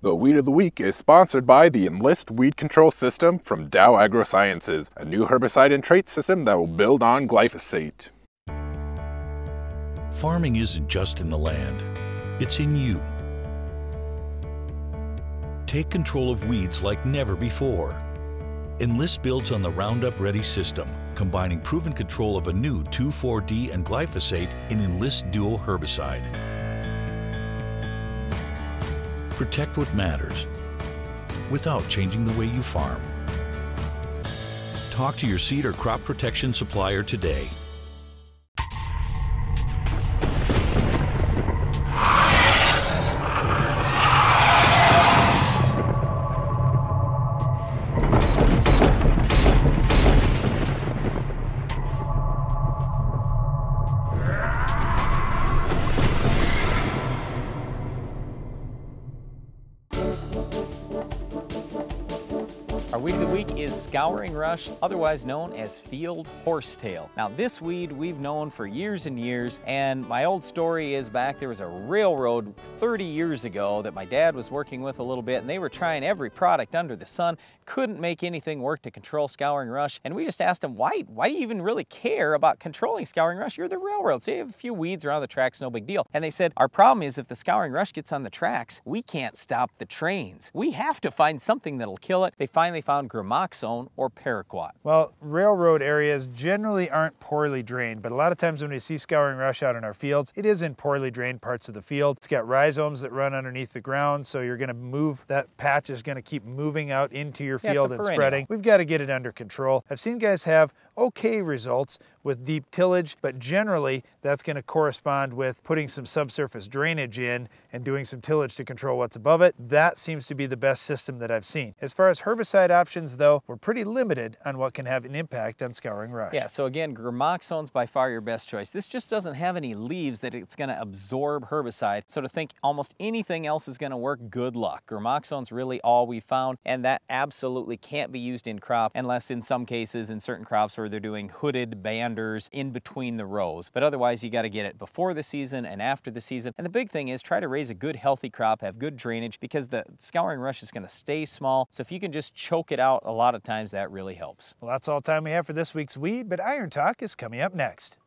The Weed of the Week is sponsored by the Enlist Weed Control System from Dow AgroSciences, a new herbicide and trait system that will build on glyphosate. Farming isn't just in the land, it's in you. Take control of weeds like never before. Enlist builds on the Roundup Ready system, combining proven control of a new 2,4-D and glyphosate in Enlist Duo herbicide. Protect what matters without changing the way you farm. Talk to your seed or crop protection supplier today. Our weed of the week is Scouring Rush, otherwise known as field horsetail. Now this weed we've known for years and years, and my old story is back there was a railroad 30 years ago that my dad was working with a little bit, and they were trying every product under the sun, couldn't make anything work to control Scouring Rush, and we just asked him, why do you even really care about controlling Scouring Rush? You're the railroad, so you have a few weeds around the tracks, no big deal. And they said, our problem is if the Scouring Rush gets on the tracks, we can't stop the trains. We have to find something that'll kill it. They finally found gramoxone or paraquat. Well, railroad areas generally aren't poorly drained, but a lot of times when we see Scouring Rush out in our fields, it is in poorly drained parts of the field. It's got rhizomes that run underneath the ground, so you're going to move, that patch is going to keep moving out into your field and spreading. We've got to get it under control. I've seen guys have okay results with deep tillage, but generally that's going to correspond with putting some subsurface drainage in and doing some tillage to control what's above it. That seems to be the best system that I've seen. As far as herbicide options though, we're pretty limited on what can have an impact on Scouring Rush. Yeah, so again, gramoxone's by far your best choice. This just doesn't have any leaves that it's going to absorb herbicide, so to think almost anything else is going to work, good luck. Gramoxone's really all we found, and that absolutely can't be used in crop unless in some cases in certain crops where they're doing hooded banders in between the rows. But otherwise you got to get it before the season and after the season. And the big thing is try to raise a good healthy crop, have good drainage, because the Scouring Rush is going to stay small. So if you can just choke it out a lot of times, that really helps. Well, that's all the time we have for this week's Weed, but Iron Talk is coming up next.